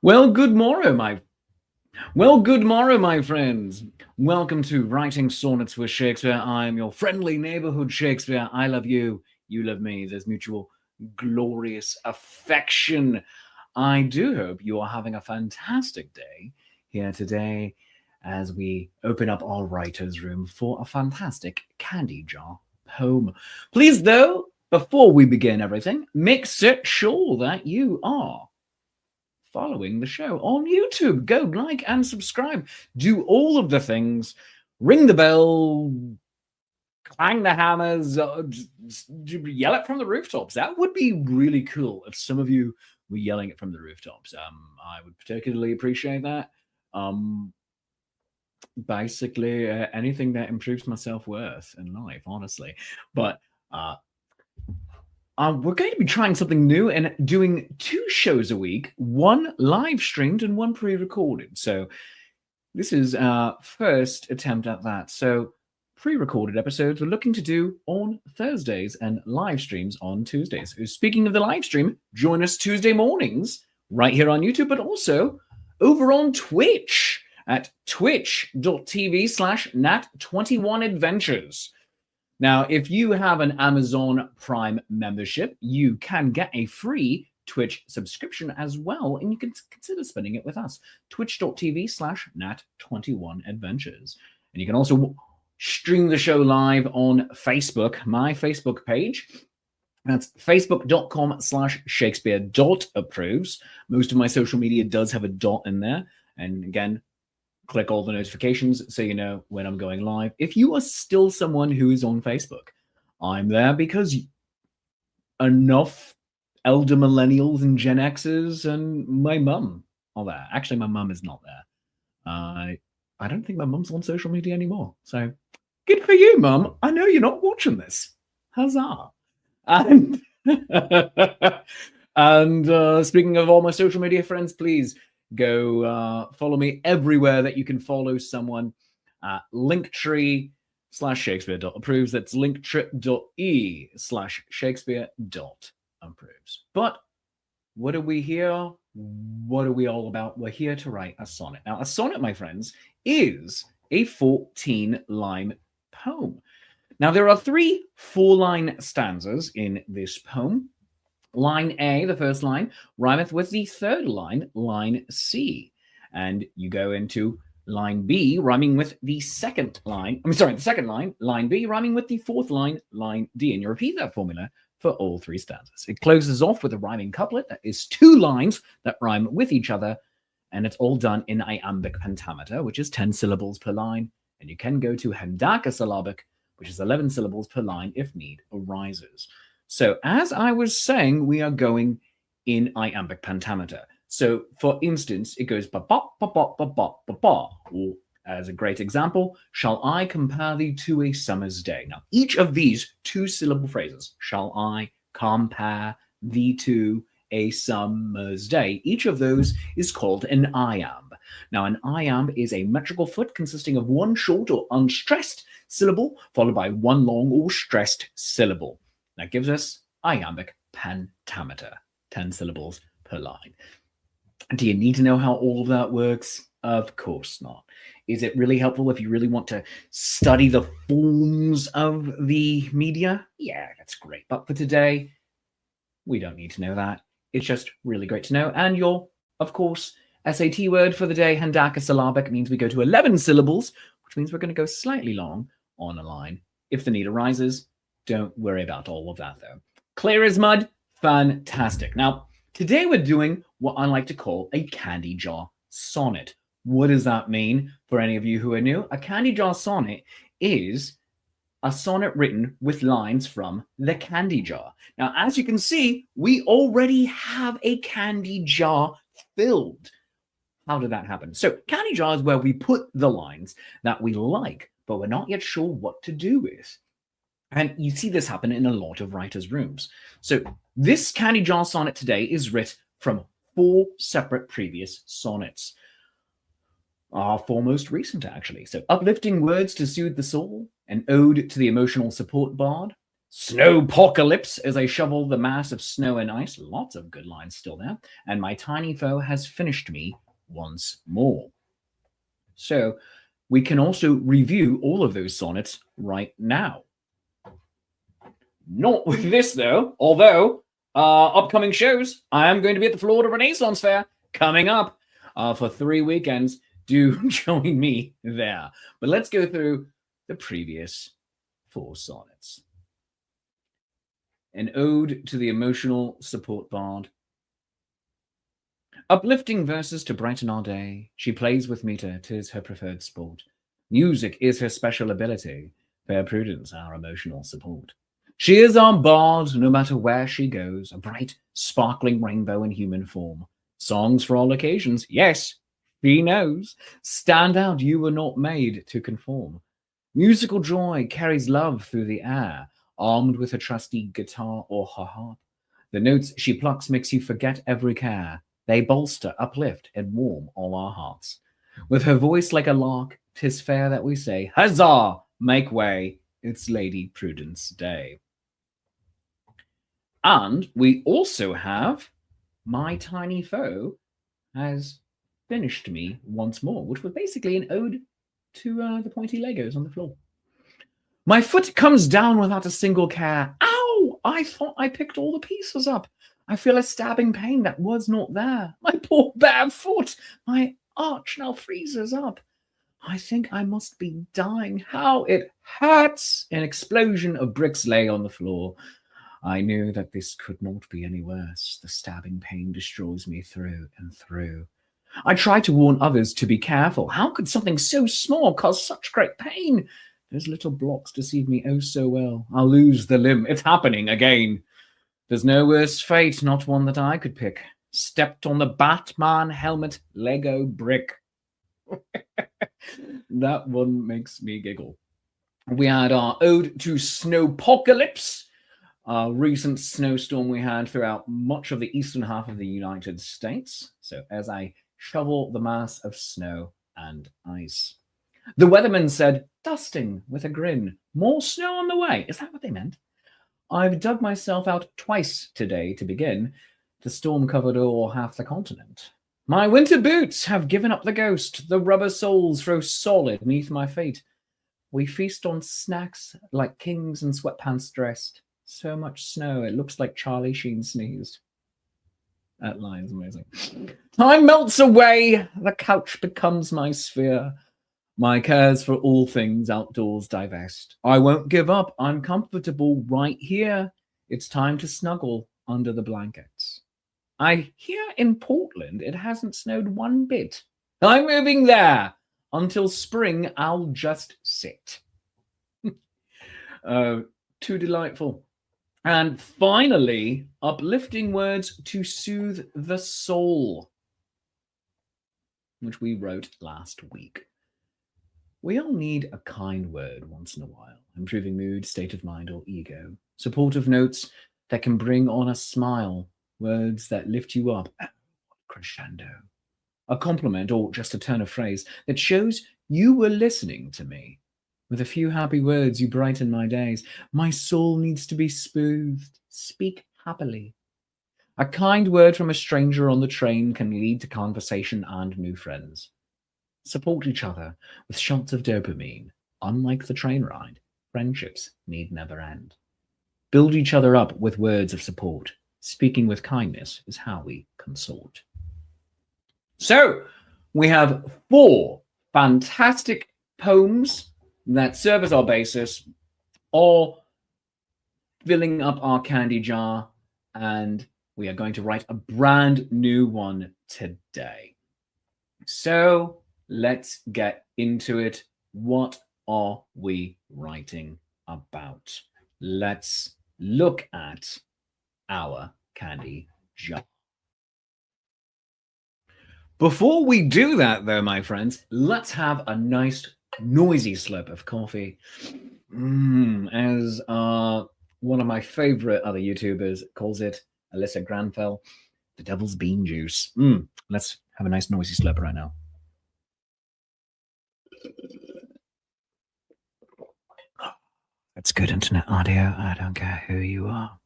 Good morrow, my friends. Welcome to Writing Sonnets with Shakespeare. I am your friendly neighbourhood Shakespeare. I love you. You love me. There's mutual glorious affection. I do hope you are having a fantastic day here today as we open up our writer's room for a fantastic candy jar poem. Please, though, before we begin everything, make sure that you are following the show on YouTube. Go like and subscribe. Do all of the things. Ring the bell, clang the hammers, yell it from the rooftops. That would be really cool if some of you were yelling it from the rooftops. I would particularly appreciate that. Basically, anything that improves my self-worth in life, honestly. But we're going to be trying something new and doing 2 shows a week, one live streamed and one pre-recorded. So this is our first attempt at that. So pre-recorded episodes we're looking to do on Thursdays and live streams on Tuesdays. Speaking of the live stream, join us Tuesday mornings right here on YouTube, but also over on Twitch at twitch.tv/nat21adventures. Now, if you have an Amazon Prime membership, you can get a free Twitch subscription as well, and you can consider spending it with us. Twitch.tv/nat21adventures. And you can also stream the show live on Facebook, my Facebook page. That's facebook.com/Shakespeare.approves. Most of my social media does have a dot in there. And again, click all the notifications so you know when I'm going live. If you are still someone who is on Facebook, I'm there because enough elder millennials and Gen Xers and my mum are there. Actually, my mum is not there. I don't think my mum's on social media anymore. So good for you, mum. I know you're not watching this. Huzzah. And, speaking of all my social media friends, please go follow me everywhere that you can follow someone. Linktree/Shakespeare.approves. That's linktree.e/Shakespeare.approves. But what are we here? What are we all about? We're here to write a sonnet. Now, a sonnet, my friends, is a 14-line poem. Now, there are 3 4-line stanzas in this poem. Line A, the first line, rhymeth with the third line, line C. And you go into line B, rhyming with the second line. The second line, line B, rhyming with the fourth line, line D. And you repeat that formula for all 3 stanzas. It closes off with a rhyming couplet that is 2 lines that rhyme with each other. And it's all done in iambic pentameter, which is 10 syllables per line. And you can go to hendacasyllabic, which is 11 syllables per line if need arises. So as I was saying, we are going in iambic pentameter. So for instance, it goes ba ba ba ba ba ba ba ba. Or as a great example, shall I compare thee to a summer's day? Now, each of these 2-syllable phrases, shall I compare thee to a summer's day, each of those is called an iamb. Now, an iamb is a metrical foot consisting of 1 short or unstressed syllable followed by 1 long or stressed syllable. That gives us iambic pentameter, 10 syllables per line. Do you need to know how all of that works? Of course not. Is it really helpful if you really want to study the forms of the media? Yeah, that's great. But for today, we don't need to know that. It's just really great to know. And your, of course, SAT word for the day, hendacasyllabic, means we go to 11 syllables, which means we're going to go slightly long on a line. If the need arises, don't worry about all of that, though. Clear as mud? Fantastic. Now, today we're doing what I like to call a candy jar sonnet. What does that mean for any of you who are new? A candy jar sonnet is a sonnet written with lines from the candy jar. Now, as you can see, we already have a candy jar filled. How did that happen? So candy jar is where we put the lines that we like, but we're not yet sure what to do with. And you see this happen in a lot of writers' rooms. So this candy jar sonnet today is writ from 4 separate previous sonnets. Our 4 most recent, actually. So uplifting words to soothe the soul, an ode to the emotional support bard, Snowpocalypse as I shovel the mass of snow and ice. Lots of good lines still there. And my tiny foe has finished me once more. So we can also review all of those sonnets right now. Not with this, though, although upcoming shows, I am going to be at the Florida Renaissance Fair coming up for 3 weekends. Do join me there. But let's go through the previous 4 sonnets. An ode to the emotional support bard. Uplifting verses to brighten our day. She plays with meter, 'tis her preferred sport. Music is her special ability. Fair Prudence, our emotional support. She is our bard, no matter where she goes, a bright, sparkling rainbow in human form. Songs for all occasions, yes, she knows. Stand out, you were not made to conform. Musical joy carries love through the air, armed with a trusty guitar or her harp. The notes she plucks makes you forget every care. They bolster, uplift, and warm all our hearts. With her voice like a lark, 'tis fair that we say, Huzzah! Make way, it's Lady Prudence Day. And we also have My Tiny Foe Has Finished Me Once More, which was basically an ode to the pointy Legos on the floor. My foot comes down without a single care. Ow! I thought I picked all the pieces up. I feel a stabbing pain that was not there. My poor bare foot! My arch now freezes up. I think I must be dying. How it hurts! An explosion of bricks lay on the floor. I knew that this could not be any worse. The stabbing pain destroys me through and through. I tried to warn others to be careful. How could something so small cause such great pain? Those little blocks deceive me oh so well. I'll lose the limb. It's happening again. There's no worse fate, not one that I could pick. Stepped on the Batman helmet Lego brick. That one makes me giggle. We had our ode to Snowpocalypse, a recent snowstorm we had throughout much of the eastern half of the United States. So as I shovel the mass of snow and ice. The weatherman said, dusting with a grin. More snow on the way. Is that what they meant? I've dug myself out twice today to begin. The storm covered all half the continent. My winter boots have given up the ghost. The rubber soles throw solid neath my feet. We feast on snacks like kings in sweatpants dressed. So much snow, it looks like Charlie Sheen sneezed. That line's amazing. Time melts away. The couch becomes my sphere. My cares for all things outdoors divest. I won't give up. I'm comfortable right here. It's time to snuggle under the blankets. I hear in Portland it hasn't snowed one bit. I'm moving there. Until spring, I'll just sit. Too delightful. And finally, uplifting words to soothe the soul, which we wrote last week. We all need a kind word once in a while, improving mood, state of mind, or ego. Supportive notes that can bring on a smile, words that lift you up, crescendo. A compliment or just a turn of phrase that shows you were listening to me. With a few happy words, you brighten my days. My soul needs to be smoothed. Speak happily. A kind word from a stranger on the train can lead to conversation and new friends. Support each other with shots of dopamine. Unlike the train ride, friendships need never end. Build each other up with words of support. Speaking with kindness is how we consort. So, we have 4 fantastic poems that serve as our basis, or filling up our candy jar, and we are going to write a brand new one today. So let's get into it. What are we writing about? Let's look at our candy jar. Before we do that, though, my friends, let's have a nice noisy slurp of coffee. As one of my favorite other YouTubers calls it, Alyssa Granfell, the devil's bean juice. Let's have a nice noisy slurp right now. That's good internet audio. I don't care who you are.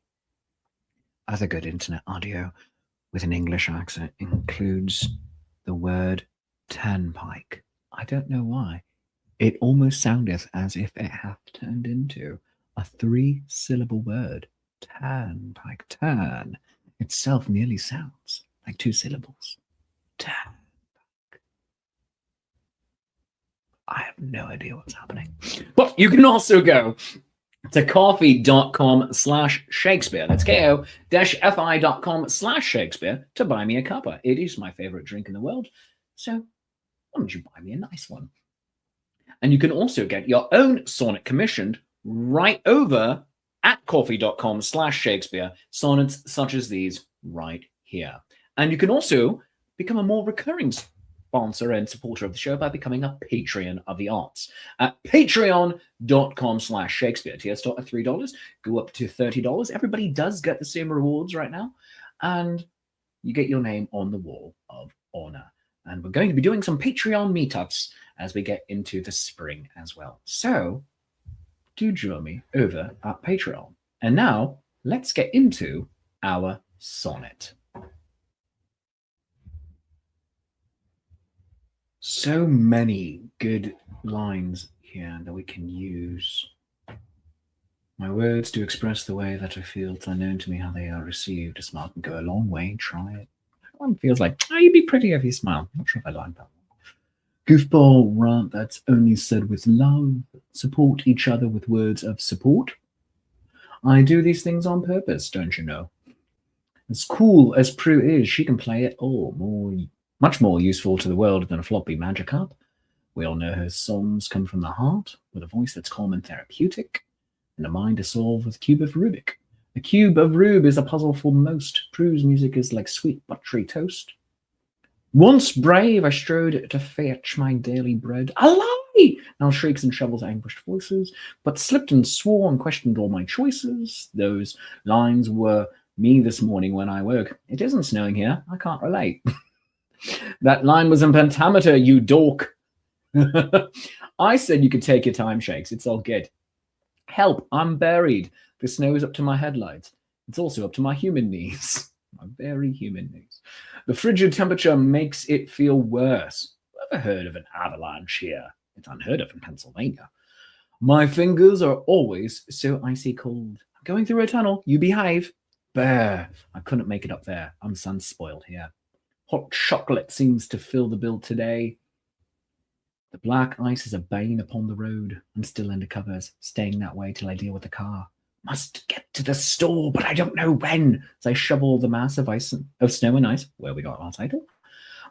Other good internet audio with an English accent includes the word turnpike. I don't know why. It almost sounded as if it had turned into a three-syllable word. Turnpike. Turn itself nearly sounds like two syllables. Turn. I have no idea what's happening. But you can also go to coffee.com/Shakespeare. That's ko-fi.com/Shakespeare to buy me a cuppa. It is my favorite drink in the world. So why don't you buy me a nice one? And you can also get your own sonnet commissioned right over at coffee.com/Shakespeare. Sonnets such as these right here. And you can also become a more recurring sponsor and supporter of the show by becoming a Patreon of the arts at patreon.com/Shakespeare. Tier start at $3, go up to $30. Everybody does get the same rewards right now, and you get your name on the wall of honor. And we're going to be doing some Patreon meetups as we get into the spring as well. So do join me over at Patreon. And now let's get into our sonnet. So many good lines here that we can use. My words do express the way that I feel. It's unknown to me how they are received. A smile can go a long way. Try it. One feels like, oh, you'd be pretty if you smile. Not sure if I like that one. Goofball rant that's only said with love. Support each other with words of support. I do these things on purpose, don't you know? As cool as Prue is, she can play it all. Much more useful to the world than a floppy magic harp. We all know her songs come from the heart, with a voice that's calm and therapeutic, and a mind to solve with a cube of Rubik. A cube of Rube is a puzzle for most. Prue's music is like sweet buttery toast. Once brave, I strode to fetch my daily bread. A lie! Now shrieks and shovels anguished voices, but slipped and swore and questioned all my choices. Those lines were me this morning when I woke. It isn't snowing here. I can't relate. That line was in pentameter, you dork. I said you could take your time, Shakes. It's all good. Help, I'm buried. The snow is up to my headlights. It's also up to my human knees. My very human knees. The frigid temperature makes it feel worse. Ever heard of an avalanche here? It's unheard of in Pennsylvania. My fingers are always so icy cold. I'm going through a tunnel. You behave. Bear. I couldn't make it up there. I'm sun spoiled here. Hot chocolate seems to fill the bill today. The black ice is a bane upon the road. I'm still under covers, staying that way till I deal with the car. Must get to the store, but I don't know when. As I shovel the mass of snow and ice, where we got our title,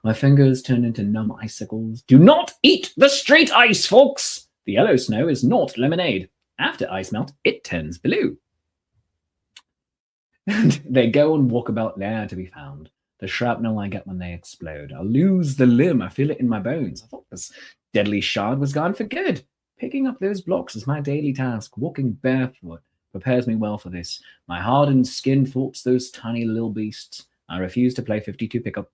my fingers turn into numb icicles. Do not eat the street ice, folks! The yellow snow is not lemonade. After ice melt, it turns blue. And they go and walk about there to be found. The shrapnel I get when they explode. I'll lose the limb. I feel it in my bones. I thought this deadly shard was gone for good. Picking up those blocks is my daily task. Walking barefoot prepares me well for this. My hardened skin thwarts those tiny little beasts. I refuse to play 52 pickup.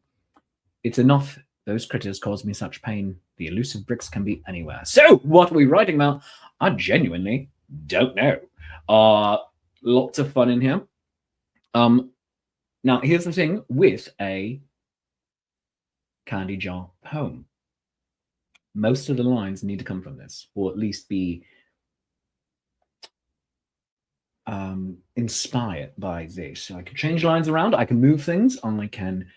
It's enough. Those critters cause me such pain. The elusive bricks can be anywhere. So, what are we writing about? I genuinely don't know. Lots of fun in here. Now, here's the thing with a candy jar poem. Most of the lines need to come from this, or at least be inspired by this. So I can change lines around, I can move things, I can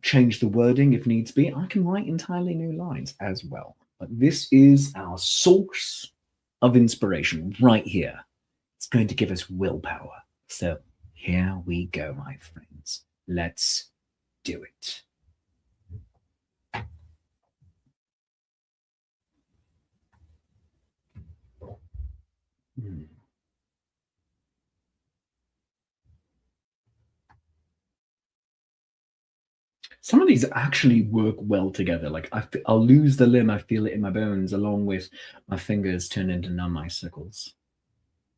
change the wording if needs be. I can write entirely new lines as well. But this is our source of inspiration right here. It's going to give us willpower. So here we go, my friends. Let's do it. Some of these actually work well together. Like I'll lose the limb, I feel it in my bones, along with my fingers turn into numb icicles.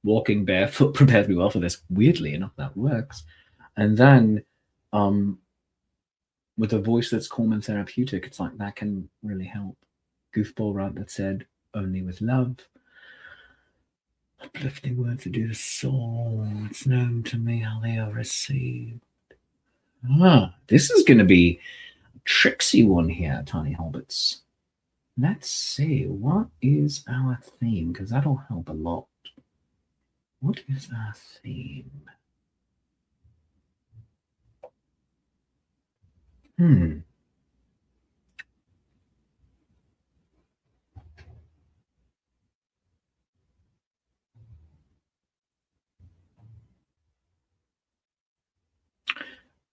Walking barefoot prepares me well for this. Weirdly enough, that works. And then with a voice that's calm and therapeutic, it's like that can really help. Goofball rant that said, only with love. Uplifting words to do the soul. It's known to me how they are received. This is going to be a tricksy one here, Tiny Hobbits. Let's see, what is our theme? Because that'll help a lot. What is our theme?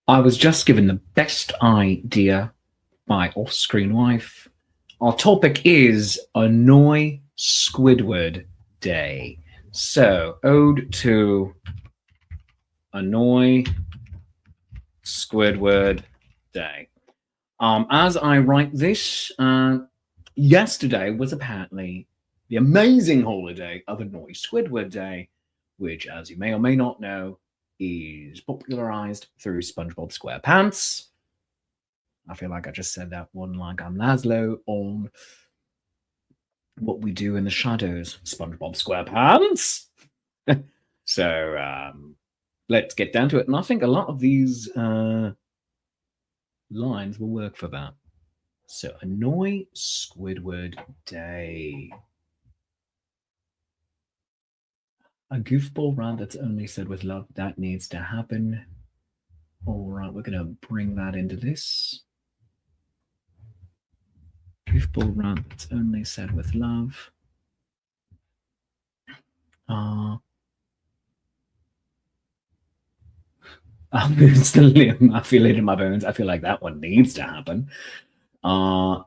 I was just given the best idea by off-screen wife. Our topic is Annoy Squidward Day. So, ode to Annoy Squidward Day. As I write this, yesterday was apparently the amazing holiday of Annoy Squidward Day, which, as you may or may not know, is popularized through SpongeBob SquarePants. I feel like I just said that one like I'm Laszlo on What We Do in the Shadows, SpongeBob SquarePants. So let's get down to it. And I think a lot of these lines will work for that. So, Annoy Squidward Day. A goofball rant that's only said with love, that needs to happen. All right, we're going to bring that into this. Goofball rant that's only said with love. It's the limb. I feel it in my bones. I feel like that one needs to happen.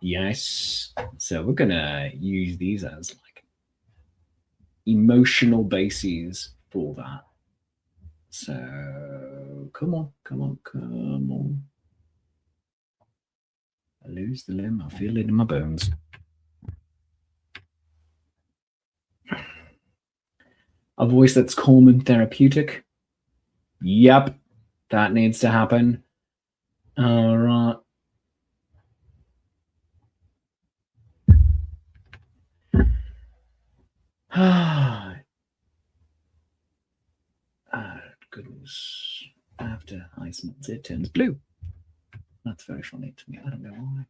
Yes. So we're gonna use these as like emotional bases for that. So come on. I lose the limb. I feel it in my bones. A voice that's calm and therapeutic. Yep, that needs to happen. All right. Goodness. After ice melts, it turns blue. That's very funny to me. I don't know why.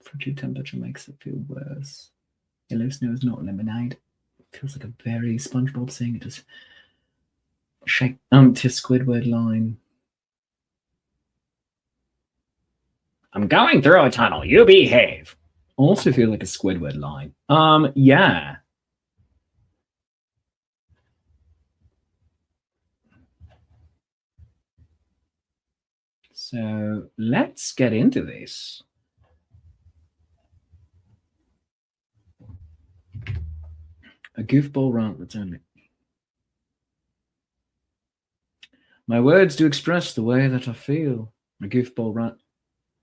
Frigid temperature makes it feel worse. Yellow snow is not lemonade. It feels like a very SpongeBob thing. It just shake to Squidward line. I'm going through a tunnel. You behave. Also feel like a Squidward line. Yeah. So let's get into this. A goofball rant that's only. My words do express the way that I feel. A goofball rant.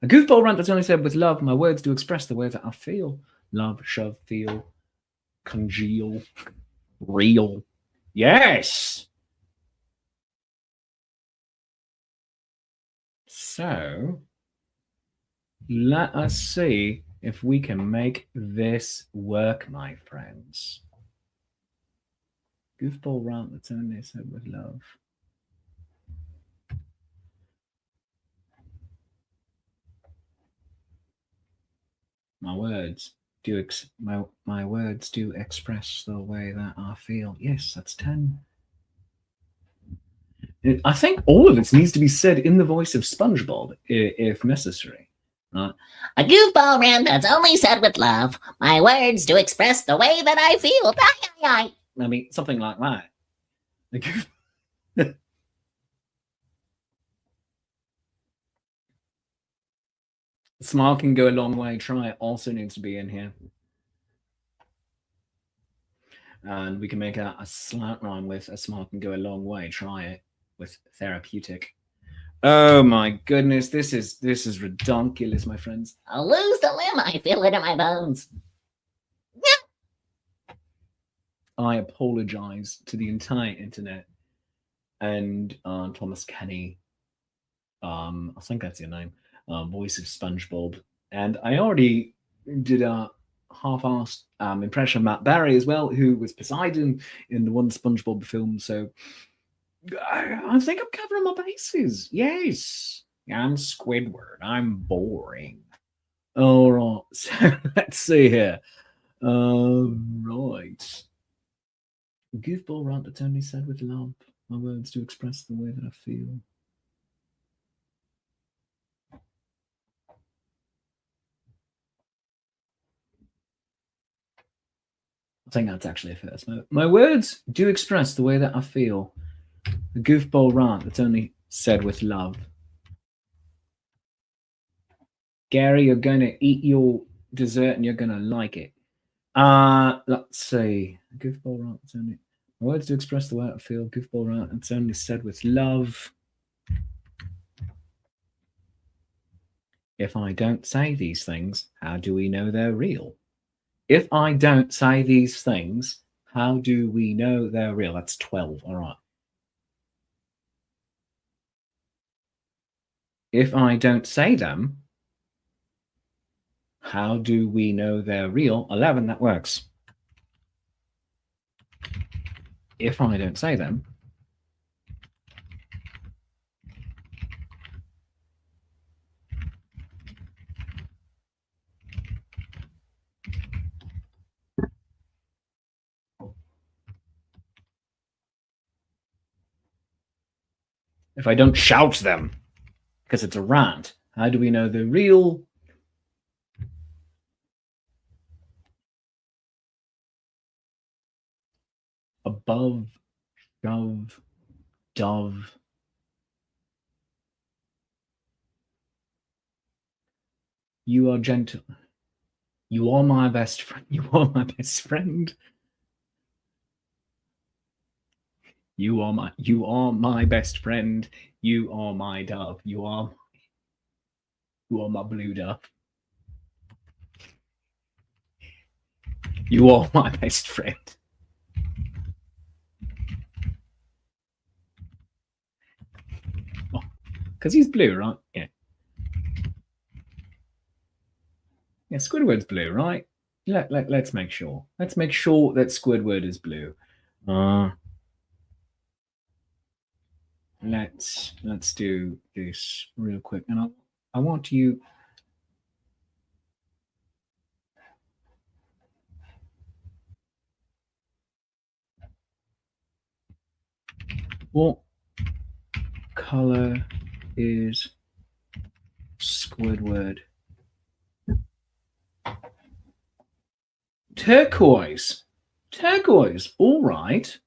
A goofball rant that's only said with love. My words do express the way that I feel. Love, shove, feel, congeal, real. Yes. So let us see if we can make this work, my friends. Goofball rant that's only said with love. My words do my words do express the way that I feel. Yes, that's 10. I think all of it needs to be said in the voice of SpongeBob, if necessary. A goofball rant that's only said with love. My words do express the way that I feel. I mean, something like that. Smile can go a long way. Try it also needs to be in here. And we can make a slant rhyme with a smile can go a long way. Try it with therapeutic. Oh my goodness, this is redonkulous, my friends. I'll lose the limb. I feel it in my bones. I apologize to the entire internet and Thomas Kenny. I think that's your name. Voice of SpongeBob. And I already did a half-assed impression of Matt Berry as well, who was Poseidon in the one SpongeBob film. So I think I'm covering my bases. Yes, I'm Squidward. I'm boring. All right, so let's see here. Right. Goofball rant that's only said with love. My words do express the way that I feel. I think that's actually a first. My words do express the way that I feel. A goofball rant that's only said with love. Gary, you're going to eat your dessert and you're going to like it. Let's see. A goofball rant that's only... My words do express the way I feel. Goofball rant that's only said with love. If I don't say these things, how do we know they're real? If I don't say these things, how do we know they're real? That's 12. All right. If I don't say them, how do we know they're real? 11. That works. If I don't say them, if I don't shout them, because it's a rant, how do we know they're real? Above, shove, dove. You are gentle. You are my best friend. You are my best friend. You are my best friend. You are my dove. You are my blue dove. You are my best friend. Because he's blue, right? Yeah. Yeah, Squidward's blue, right? Let's make sure. Let's make sure that Squidward is blue. Let's do this real quick, and I want you. What color is Squidward? Turquoise. Turquoise. All right.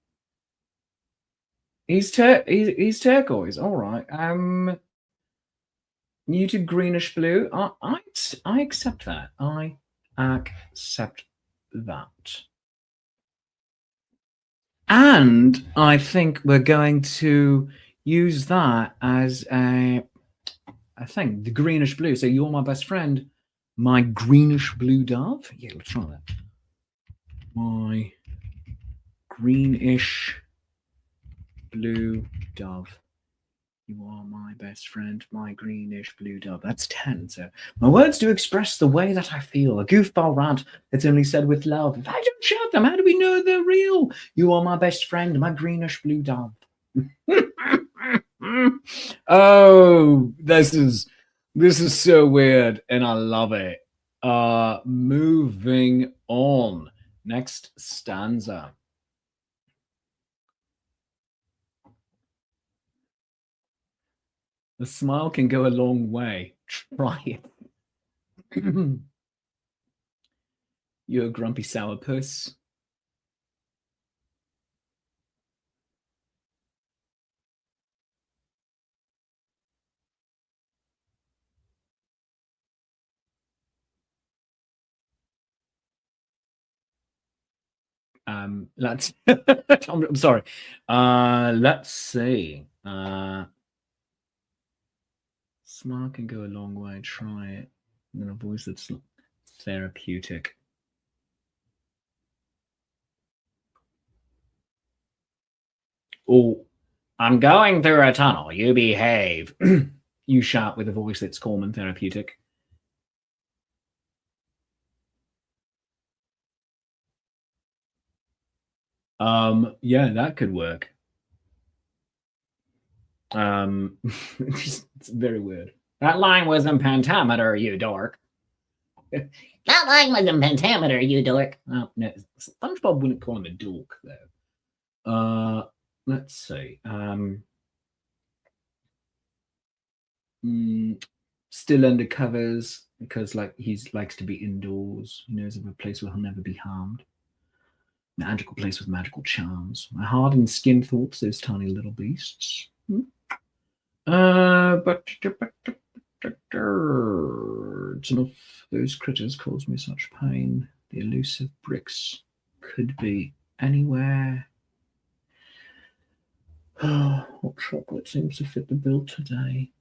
He's turquoise. All right. Muted greenish blue. I accept that. I accept that. And I think we're going to use that as a thing, the greenish blue. So you're my best friend, my greenish blue dove. Yeah, let's try that. My greenish blue dove. You are my best friend, my greenish blue dove. That's 10. So my words do express the way that I feel. A goofball rant that's only said with love. If I don't shout them, how do we know they're real? You are my best friend, my greenish blue dove. Oh, this is so weird, and I love it. Moving on. Next stanza. A smile can go a long way. Try it. You're a grumpy sourpuss. Let's I'm sorry. Let's see. Smile can go a long way. Try it. In a voice that's therapeutic. Oh, I'm going through a tunnel. You behave. You shout with a voice that's calm and therapeutic. Yeah, that could work. It's very weird. That line was in pentameter, you dork. That line was in pentameter, you dork. Oh, no, SpongeBob wouldn't call him a dork though. Let's see. Still under covers because like he likes to be indoors. He knows of a place where he'll never be harmed. Magical place with magical charms. My hardened skin thoughts, those tiny little beasts. But it's enough. Those critters cause me such pain. The elusive bricks could be anywhere. Hot chocolate seems to fit the bill today.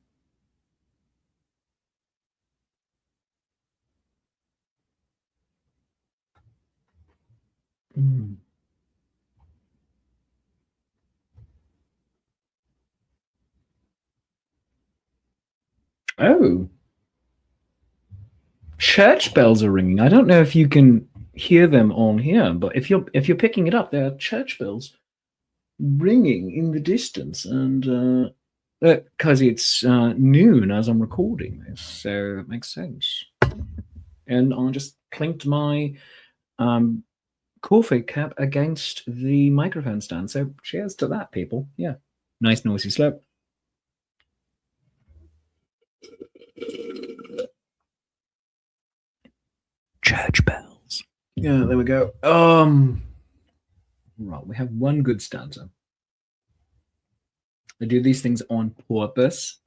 Oh, church bells are ringing. I don't know if you can hear them on here, but if you're picking it up, there are church bells ringing in the distance, and because it's noon as I'm recording this, so it makes sense. And I just clinked my coffee cup against the microphone stand. So cheers to that, people. Yeah, nice noisy slurp. Church bells. Yeah, there we go. Right, we have one good stanza. I do these things on purpose.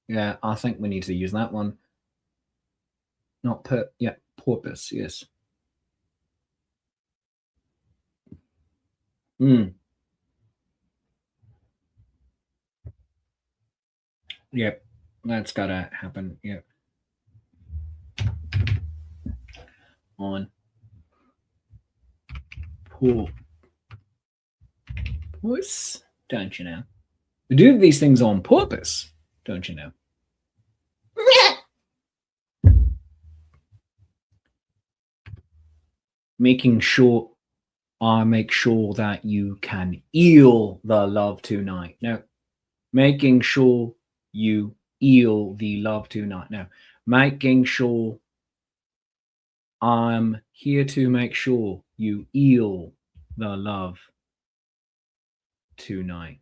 Yeah, I think we need to use that one. Not purpose, yes. Yep, that's gotta happen. Yep. On purpose, don't you know? We do these things on purpose, don't you know? Making sure I make sure that you can eel the love tonight. No, making sure you eel the love tonight. No, making sure I'm here to make sure you eel the love tonight.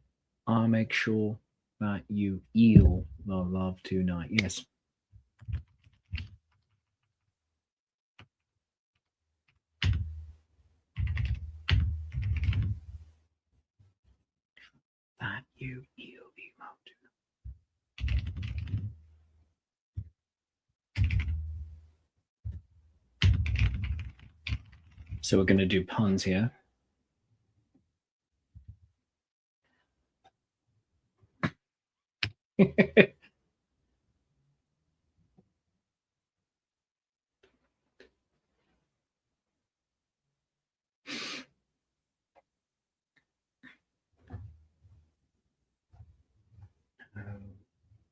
I'll make sure that you eel the love tonight. Yes. That you eel the love tonight. So we're going to do puns here.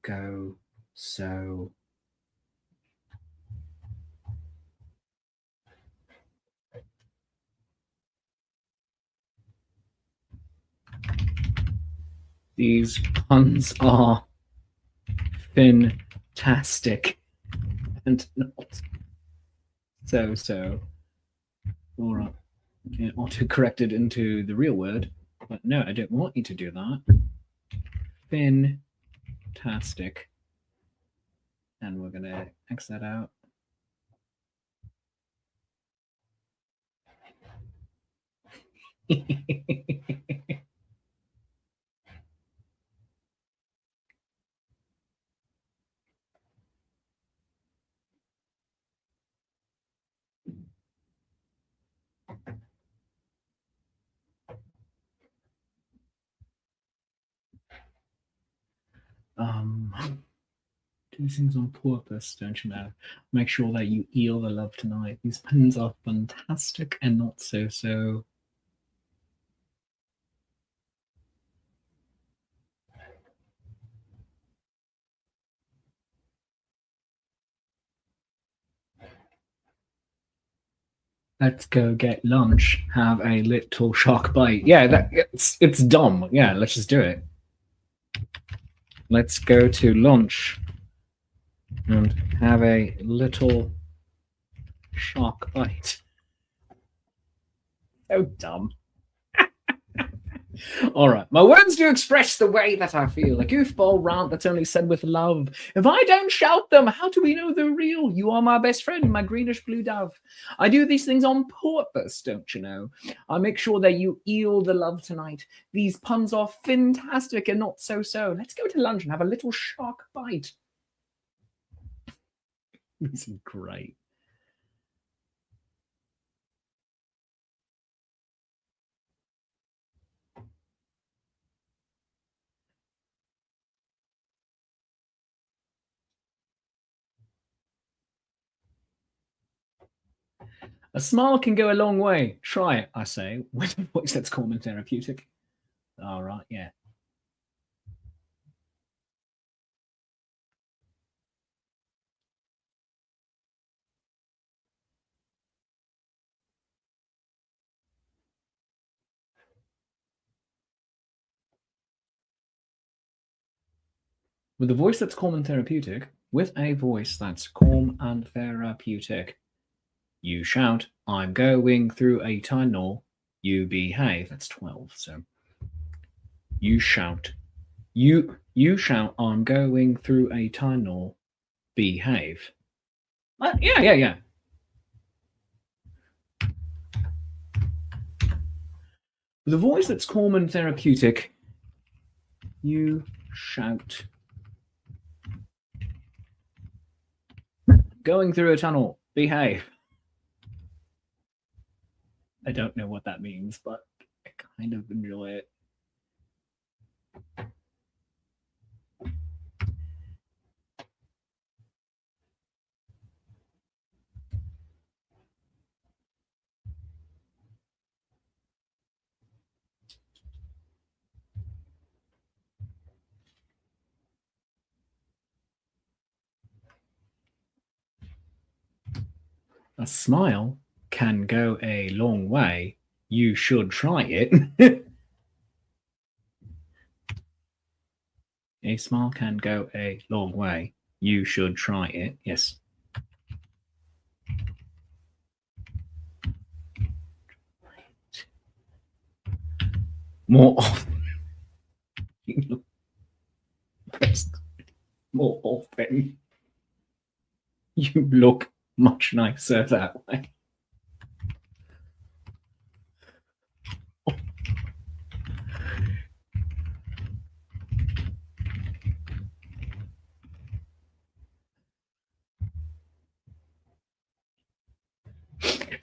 Go so these puns are fantastic and not so. All right. Auto-corrected into the real word, but no, I don't want you to do that. Fantastic. And we're going to X that out. Do things on purpose, don't you know? Make sure that you eel the love tonight. These puns are fantastic and not so. Let's go get lunch. Have a little shark bite. Yeah, it's dumb. Yeah, let's just do it. Let's go to lunch and have a little shark bite. So dumb. All right. My words do express the way that I feel. A goofball rant that's only said with love. If I don't shout them, how do we know they're real? You are my best friend, my greenish blue dove. I do these things on purpose, don't you know? I make sure that you eel the love tonight. These puns are fantastic and not so-so. Let's go to lunch and have a little shark bite. This is great. A smile can go a long way. Try it, I say, with a voice that's calm and therapeutic. All right, yeah. With a voice that's calm and therapeutic, with a voice that's calm and therapeutic. You shout, I'm going through a tunnel. You behave. That's 12. So you shout, you shout, I'm going through a tunnel. Behave. Yeah. With a voice that's calm and therapeutic, you shout, going through a tunnel. Behave. I don't know what that means, but I kind of enjoy it. A smile can go a long way. You should try it. A smile can go a long way. You should try it. Yes. More often. More often. You look much nicer that way.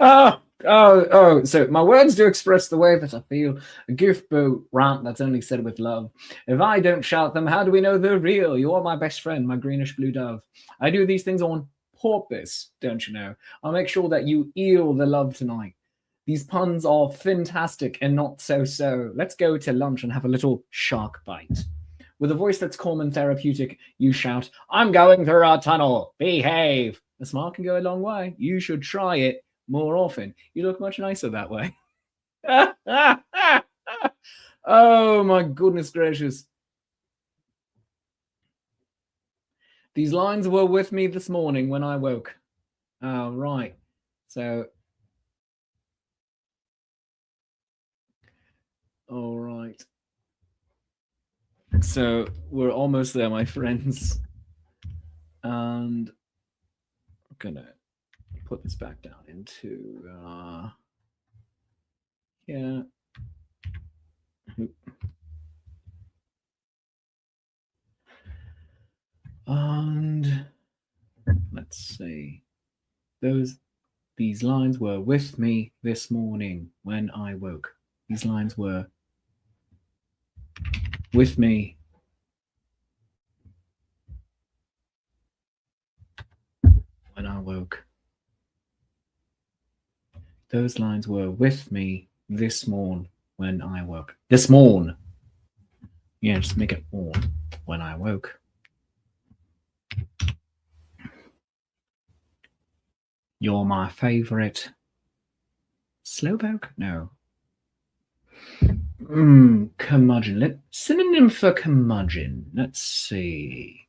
Oh, so my words do express the way that I feel. A goofball rant that's only said with love. If I don't shout them, how do we know they're real? You are my best friend, my greenish blue dove. I do these things on purpose, don't you know? I'll make sure that you eel the love tonight. These puns are fantastic and not so-so. Let's go to lunch and have a little shark bite. With a voice that's calm and therapeutic, you shout, I'm going through our tunnel. Behave. A smile can go a long way. You should try it more often. You look much nicer that way. Oh, my goodness gracious. These lines were with me this morning when I woke. Oh, right. So, all right. So we're almost there, my friends. And I'm gonna put this back down into yeah. And let's see. These lines were with me this morning when I woke. These lines were with me when I woke. Those lines were with me this morn when I woke. This morn. Yeah, just make it morn when I woke. You're my favorite Slowpoke? No. Curmudgeon. Synonym for curmudgeon. Let's see.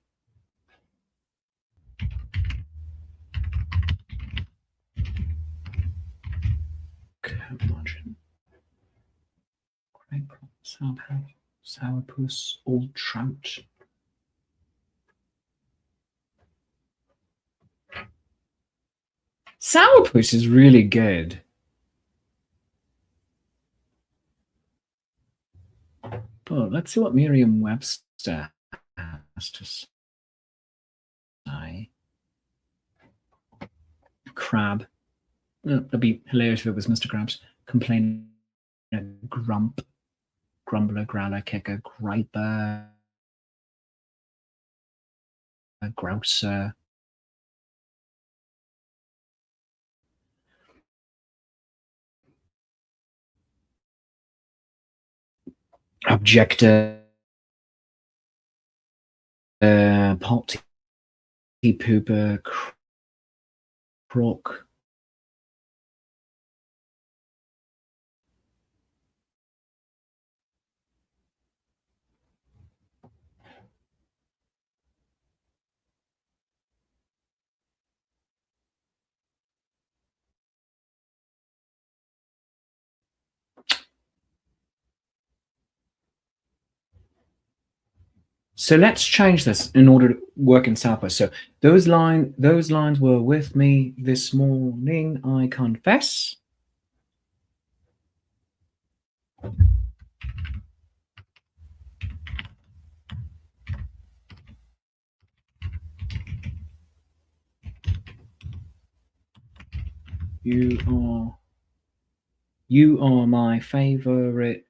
Curmudgeon. Grape, sourpuss, old trout. Sourpuss is really good. But let's see what Merriam-Webster has to say. Crab. That'd be hilarious if it was Mr. Krabs. Complainer, grump, grumbler, growler, kicker, griper, grouser. Objector, potty pooper, croc. So let's change this in order to work in Southwest. So those lines were with me this morning, I confess. You are my favorite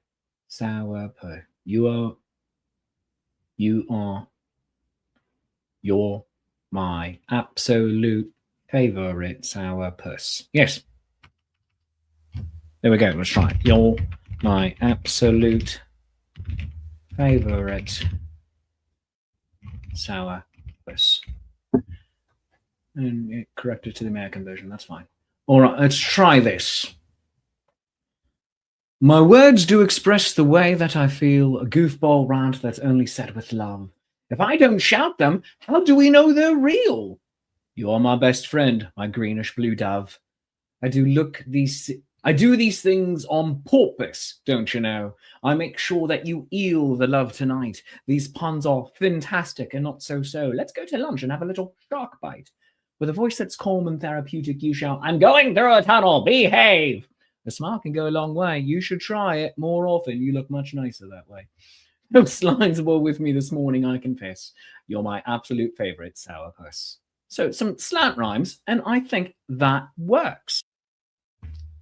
sourpuss. You're my absolute favorite sourpuss. Yes. There we go. Let's try it. You're my absolute favorite sourpuss. And it corrected to the American version. That's fine. All right, let's try this. My words do express the way that I feel, a goofball rant that's only said with love. If I don't shout them, how do we know they're real? You are my best friend, my greenish blue dove. I do these things on purpose, don't you know? I make sure that you eel the love tonight. These puns are fantastic and not so-so. Let's go to lunch and have a little shark bite. With a voice that's calm and therapeutic, you shout, I'm going through a tunnel, behave! A smile can go a long way. You should try it more often. You look much nicer that way. Those lines were with me this morning, I confess. You're my absolute favorite sourpuss. So some slant rhymes, and I think that works.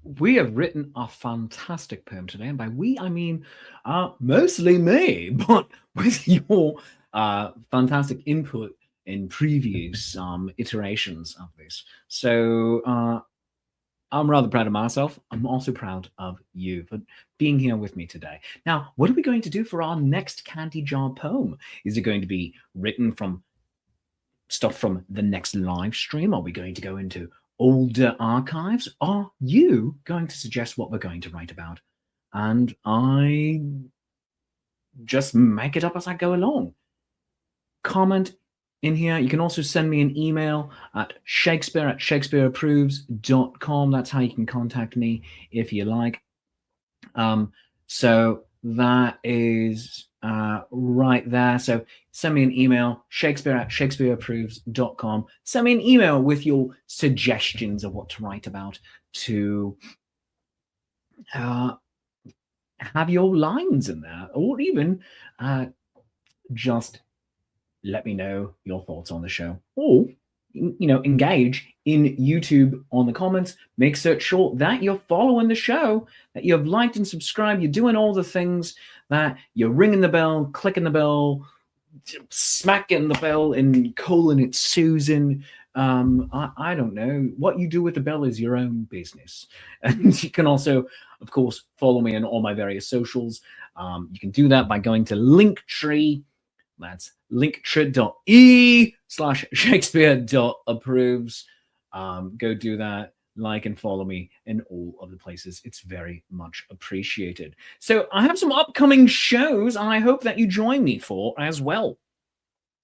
We have written a fantastic poem today, and by we, I mean mostly me, but with your fantastic input in previous iterations of this. So I'm rather proud of myself. I'm also proud of you for being here with me today. Now, what are we going to do for our next Candy Jar poem? Is it going to be written from stuff from the next live stream? Are we going to go into older archives? Are you going to suggest what we're going to write about? And I just make it up as I go along. Comment in here. You can also send me an email at shakespeare@shakespeareapproves.com. That's how you can contact me if you like. So that is right there. So send me an email, shakespeare@shakespeareapproves.com. Send me an email with your suggestions of what to write about, to have your lines in there, or even just let me know your thoughts on the show, or engage in YouTube on the comments. Make sure that you're following the show, that you've liked and subscribed, you're doing all the things, that you're ringing the bell, clicking the bell, smacking the bell, and calling it Susan. I don't know. What you do with the bell is your own business. And you can also, of course, follow me on all my various socials. You can do that by going to Linktree. That's linktree.ee/Shakespeare.approves. Go do that. like and follow me in all of the places. It's very much appreciated. So I have some upcoming shows I hope that you join me for as well.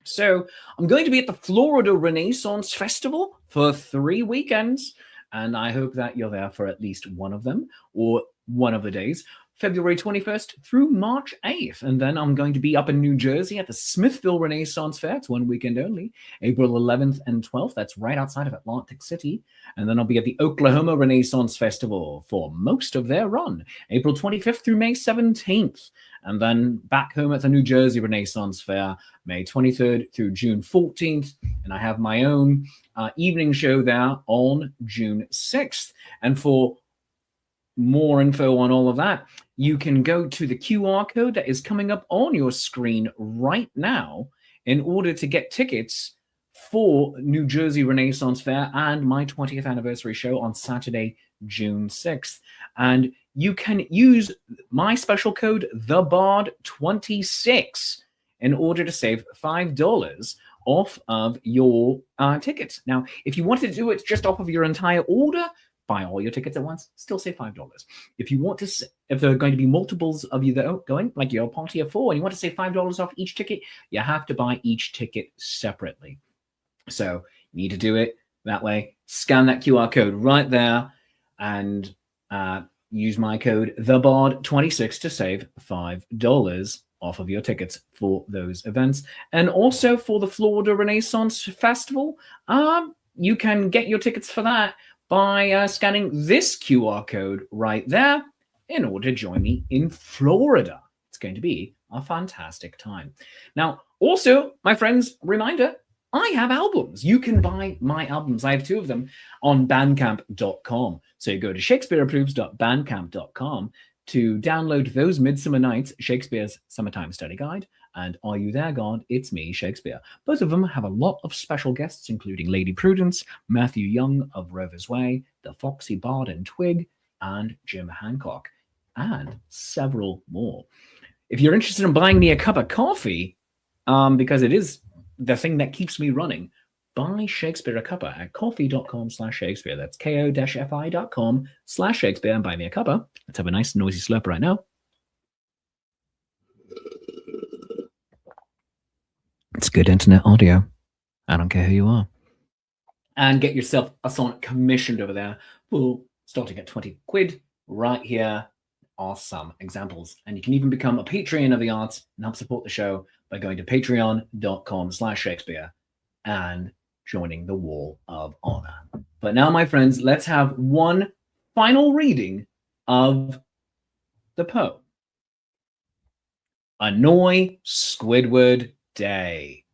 So I'm going to be at the Florida Renaissance Festival for 3 weekends, and I hope that you're there for at least one of them or one of the days. February 21st through March 8th. And then I'm going to be up in New Jersey at the Smithville Renaissance Fair. It's one weekend only. April 11th and 12th. That's right outside of Atlantic City. And then I'll be at the Oklahoma Renaissance Festival for most of their run. April 25th through May 17th. And then back home at the New Jersey Renaissance Fair, May 23rd through June 14th. And I have my own evening show there on June 6th. And for more info on all of that, you can go to the QR code that is coming up on your screen right now in order to get tickets for New Jersey Renaissance Fair and my 20th anniversary show on Saturday, June 6th. And you can use my special code, TheBard26, in order to save $5 off of your tickets. Now, if you wanted to do it just off of your entire order, buy all your tickets at once, still save $5. If you want to, if there are going to be multiples of you that are going, like your party of 4, and you want to save $5 off each ticket, you have to buy each ticket separately. So you need to do it that way. Scan that QR code right there and use my code TheBard26 to save $5 off of your tickets for those events. And also for the Florida Renaissance Festival, you can get your tickets for that by scanning this QR code right there in order to join me in Florida. It's going to be a fantastic time. Now, also, my friends, reminder, I have albums. You can buy my albums. I have 2 of them on bandcamp.com. So you go to shakespeareapproves.bandcamp.com to download those Midsummer Nights, Shakespeare's Summertime Study Guide, and Are You There, God? It's Me, Shakespeare. Both of them have a lot of special guests, including Lady Prudence, Matthew Young of Rover's Way, the Foxy Bard and Twig, and Jim Hancock, and several more. If you're interested in buying me a cup of coffee, because it is the thing that keeps me running, buy Shakespeare a cuppa at coffee.com/Shakespeare. That's ko-fi.com/Shakespeare and buy me a cuppa. Let's have a nice noisy slurp right now. It's good internet audio. I don't care who you are. And get yourself a sonnet commissioned over there for starting at 20 quid. Right here are some examples. And you can even become a Patreon of the arts and help support the show by going to patreon.com/Shakespeare and joining the Wall of Honor. But now, my friends, let's have one final reading of the poem. Annoy Squidward Day.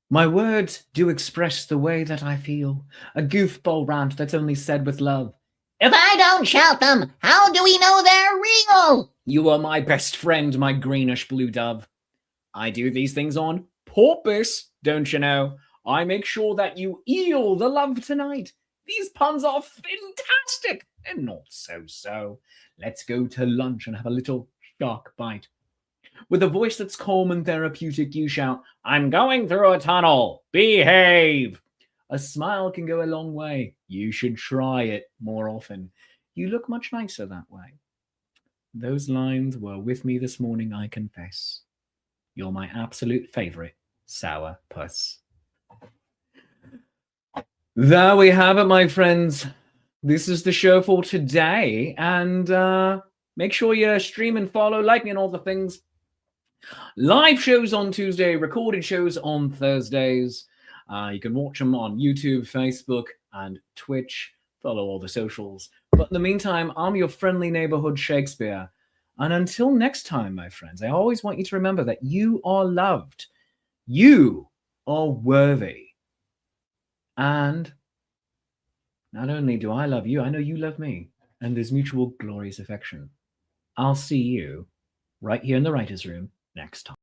My words do express the way that I feel, a goofball rant that's only said with love. If I don't shout them, how do we know they're real? You are my best friend, my greenish blue dove. I do these things on purpose, don't you know? I make sure that you eel the love tonight. These puns are fantastic and not so-so. Let's go to lunch and have a little shark bite. With a voice that's calm and therapeutic, you shout, I'm going through a tunnel. Behave. A smile can go a long way. You should try it more often. You look much nicer that way. Those lines were with me this morning, I confess. You're my absolute favorite sour puss. There we have it, my friends. This is the show for today. And make sure you stream and follow, like me and all the things. Live shows on Tuesday, recorded shows on Thursdays. You can watch them on YouTube, Facebook, and Twitch. Follow all the socials. But in the meantime, I'm your friendly neighborhood Shakespeare. And until next time, my friends, I always want you to remember that you are loved. You are worthy. And not only do I love you, I know you love me. And there's mutual glorious affection. I'll see you right here in the writer's room next time.